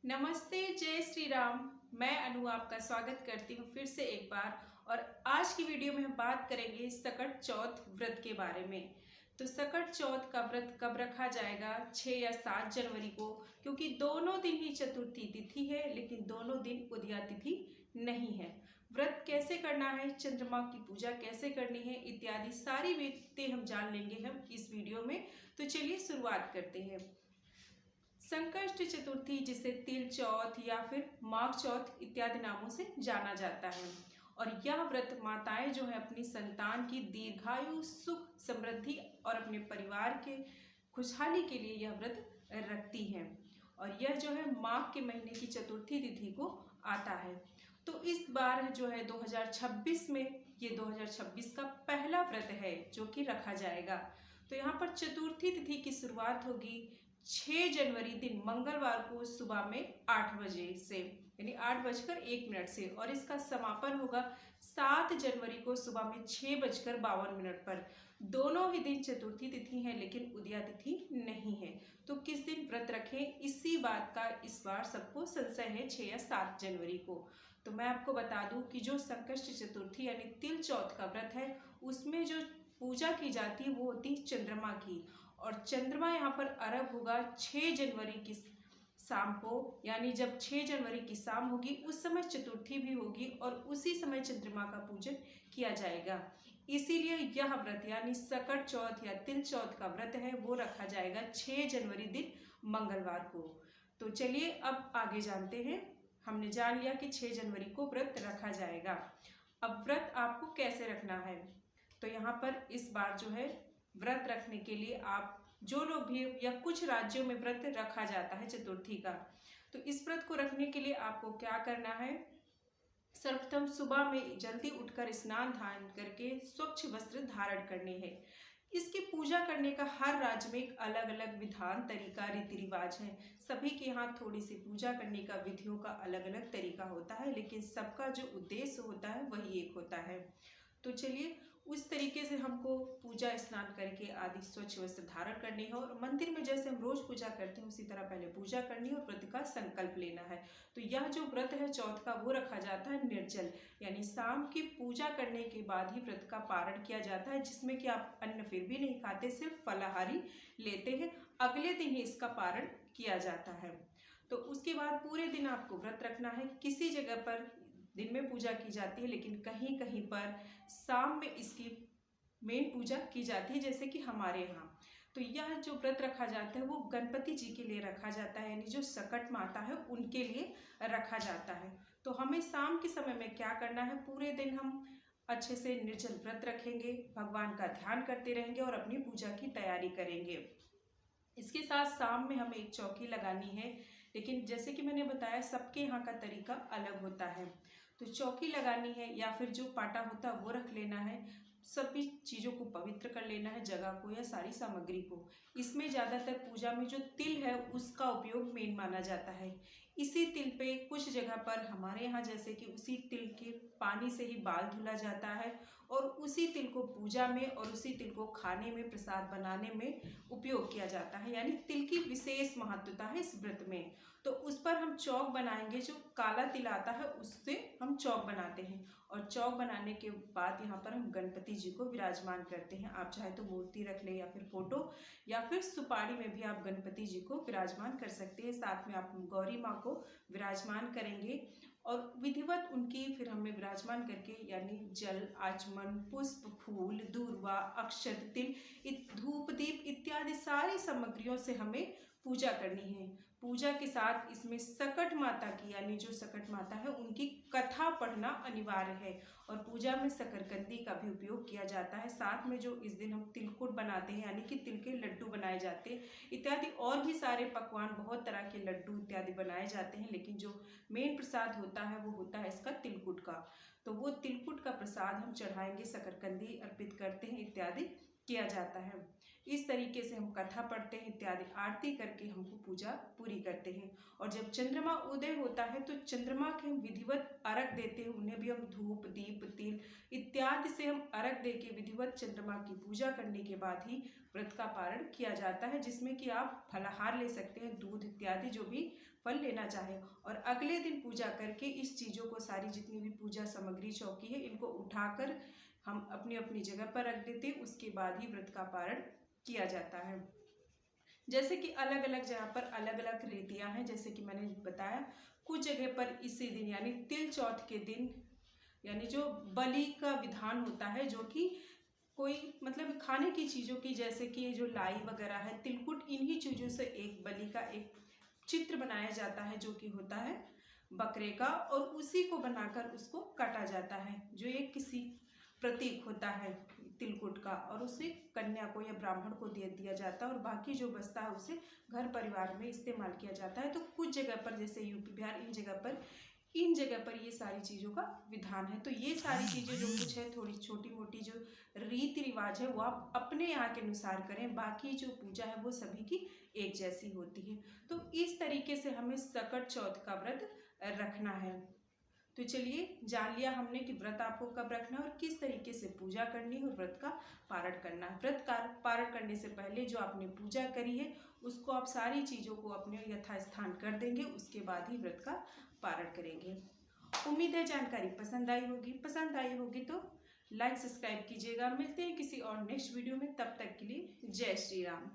नमस्ते, जय श्री राम। मैं अनु आपका स्वागत करती हूँ फिर से एक बार। और आज की वीडियो में हम बात करेंगे सकट चौथ व्रत के बारे में। तो सकट चौथ का व्रत कब रखा जाएगा, 6 या 7 जनवरी को, क्योंकि दोनों दिन ही चतुर्थी तिथि है लेकिन दोनों दिन उदया तिथि नहीं है। व्रत कैसे करना है, चंद्रमा की पूजा कैसे करनी है, इत्यादि सारी बातें हम जान लेंगे हम इस वीडियो में। तो चलिए शुरुआत करते हैं। संकष्ट चतुर्थी, जिसे तिल चौथ या फिर माघ चौथ इत्यादि नामों से जाना जाता है, और यह व्रत माताएं जो है अपनी संतान की दीर्घायु, सुख, समृद्धि और अपने परिवार के खुशहाली के लिए यह व्रत रखती हैं। और यह जो है माघ के महीने की चतुर्थी तिथि को आता है। तो इस बार जो है 2026 में ये 2026 का पहला व्रत है जो कि रखा जाएगा। तो यहाँ पर चतुर्थी तिथि की शुरुआत होगी 6 जनवरी दिन मंगलवार को सुबह में 8 बजे से, यानी 8:01 से, और इसका समापन होगा 7 जनवरी को सुबह में 6:52 पर। दोनों ही दिन चतुर्थी तिथि है लेकिन उदया तिथि नहीं है। तो किस दिन व्रत रखें, इसी बात का इस बार सबको संशय है, 6 या 7 जनवरी को। तो मैं आपको बता दूं कि जो संकष्ट चतुर्थी यानी तिल चौथ का व्रत है, उसमें जो पूजा की जाती है वो होती है चंद्रमा की। और चंद्रमा यहाँ पर अरब होगा 6 जनवरी की शाम को, यानी जब 6 जनवरी की शाम होगी उस समय चतुर्थी भी होगी और उसी समय चंद्रमा का पूजन किया जाएगा। इसीलिए यह व्रत यानी सकट चौथ या तिल चौथ का व्रत है वो रखा जाएगा 6 जनवरी दिन मंगलवार को। तो चलिए अब आगे जानते हैं। हमने जान लिया कि 6 जनवरी को व्रत रखा जाएगा। अब व्रत आपको कैसे रखना है, तो यहाँ पर इस बार जो है व्रत रखने के लिए आप जो लोग भी, या कुछ राज्यों में व्रत रखा जाता है चतुर्थी का, तो इस व्रत को रखने के लिए आपको क्या करना है। सर्वप्रथम सुबह में जल्दी उठकर स्नान ध्यान करके स्वच्छ वस्त्र धारण करने हैं। इसकी पूजा करने का हर राज्य में एक अलग अलग विधान, तरीका, रीति रिवाज है। सभी के यहाँ थोड़ी सी पूजा करने का विधियों का अलग अलग तरीका होता है, लेकिन सबका जो उद्देश्य होता है वही एक होता है। तो चलिए उस तरीके से हमको पूजा स्नान करके आदि स्वच्छ वस्त्र धारण करनी है, और मंदिर में जैसे हम रोज पूजा करते हैं उसी तरह पहले पूजा करनी है और व्रत का संकल्प लेना है। तो यह जो व्रत है चौथ का वो रखा जाता है निर्जल, यानी शाम की पूजा करने के बाद ही व्रत का पारण किया जाता है, जिसमें कि आप अन्न फिर भी नहीं खाते, सिर्फ फलाहारी लेते हैं। अगले दिन ही इसका पारण किया जाता है। तो उसके बाद पूरे दिन आपको व्रत रखना है। किसी जगह पर दिन में पूजा की जाती है लेकिन कहीं कहीं पर शाम में इसकी मेन पूजा की जाती है, जैसे कि हमारे यहाँ। तो यह जो व्रत रखा जाता है वो गणपति जी के लिए रखा जाता है, यानी जो सकट माता है उनके लिए रखा जाता है। तो हमें शाम के समय में क्या करना है, पूरे दिन हम अच्छे से निर्जल व्रत रखेंगे, भगवान का ध्यान करते रहेंगे और अपनी पूजा की तैयारी करेंगे। इसके साथ शाम में हमें एक चौकी लगानी है, लेकिन जैसे कि मैंने बताया सबके यहाँ का तरीका अलग होता है। तो चौकी लगानी है या फिर जो पाटा होता है वो रख लेना है। सभी चीज़ों को पवित्र कर लेना है, जगह को या सारी सामग्री को। इसमें ज़्यादातर पूजा में जो तिल है उसका उपयोग मेन माना जाता है। इसी तिल पे कुछ जगह पर हमारे यहाँ जैसे कि उसी तिल के पानी से ही बाल धुला जाता है, और उसी तिल को पूजा में और उसी तिल को खाने में, प्रसाद बनाने में उपयोग किया जाता है, यानी तिल की विशेष महत्वता है इस व्रत में। तो उस पर हम चौक बनाएंगे, जो काला तिल आता है उससे हम चौक बनाते हैं। और चौक बनाने के बाद यहाँ पर हम गणपति जी को विराजमान करते हैं। आप चाहे तो मूर्ति रख ले या फिर फोटो, या फिर सुपारी में भी आप गणपति जी को विराजमान कर सकते हैं। साथ में आप गौरी माँ को विराजमान करेंगे और विधिवत उनकी फिर हमें विराजमान करके, यानी जल, आचमन, पुष्प, फूल, दूर्वा, अक्षत, तिल, धूप, दीप इत्यादि सारी सामग्रियों से हमें पूजा करनी है। पूजा के साथ इसमें सकट माता की, यानी जो सकट माता है उनकी कथा पढ़ना अनिवार्य है। और पूजा में शकरकंदी का भी उपयोग किया जाता है। साथ में जो इस दिन हम तिलकुट बनाते हैं, यानी कि तिल के लड्डू बनाए जाते हैं, इत्यादि और भी सारे पकवान, बहुत तरह के लड्डू इत्यादि बनाए जाते हैं। लेकिन जो मेन प्रसाद होता है वो होता है इसका तिलकुट का। तो वो तिलकुट का प्रसाद हम चढ़ाएंगे, शकरकंदी अर्पित करते हैं, इत्यादि किया जाता है। इस तरीके से हम कथा पढ़ते हैं, इत्यादि आरती करके हमको पूजा पूरी करते हैं। और जब चंद्रमा उदय होता है तो चंद्रमा के हम विधिवत अर्घ देते हैं। उन्हें भी हम धूप, दीप, तिल इत्यादि से हम अर्घ दे के विधिवत चंद्रमा की पूजा करने के बाद ही व्रत का पारण किया जाता है, जिसमें कि आप फलाहार ले सकते हैं, दूध इत्यादि जो भी फल लेना चाहे और अगले दिन पूजा करके इस चीज़ों को, सारी जितनी भी पूजा सामग्री चौकी है, इनको उठाकर हम अपनी अपनी जगह पर रख देते हैं। उसके बाद ही व्रत का पारण किया जाता है। जैसे कि अलग अलग जगह पर अलग अलग रीतियाँ हैं। जैसे कि मैंने बताया, कुछ जगह पर इसी दिन यानी तिल चौथ के दिन यानी जो बलि का विधान होता है, जो कि कोई मतलब खाने की चीज़ों की, जैसे कि ये जो लाई वगैरह है, तिलकुट, इन्हीं चीज़ों से एक बलि का एक चित्र बनाया जाता है, जो कि होता है बकरे का, और उसी को बनाकर उसको काटा जाता है, जो एक किसी प्रतीक होता है तिलकुट का, और उसे कन्या को या ब्राह्मण को दे दिया जाता है और बाकी जो बचता है उसे घर परिवार में इस्तेमाल किया जाता है। तो कुछ जगह पर जैसे यूपी बिहार, इन जगह पर ये सारी चीज़ों का विधान है। तो ये सारी चीज़ें जो कुछ है, थोड़ी छोटी मोटी जो रीति रिवाज है, वो आप अपने यहाँ के अनुसार करें। बाकी जो पूजा है वो सभी की एक जैसी होती है। तो इस तरीके से हमें सकट चौथ का व्रत रखना है। तो चलिए जान लिया हमने कि व्रत आपको कब रखना है और किस तरीके से पूजा करनी है और व्रत का पारण करना है। व्रत का पारण करने से पहले जो आपने पूजा करी है उसको आप सारी चीज़ों को अपने यथास्थान कर देंगे, उसके बाद ही व्रत का पारण करेंगे। उम्मीद है जानकारी पसंद आई होगी तो लाइक सब्सक्राइब कीजिएगा। मिलते हैं किसी और नेक्स्ट वीडियो में, तब तक के लिए जय श्री राम।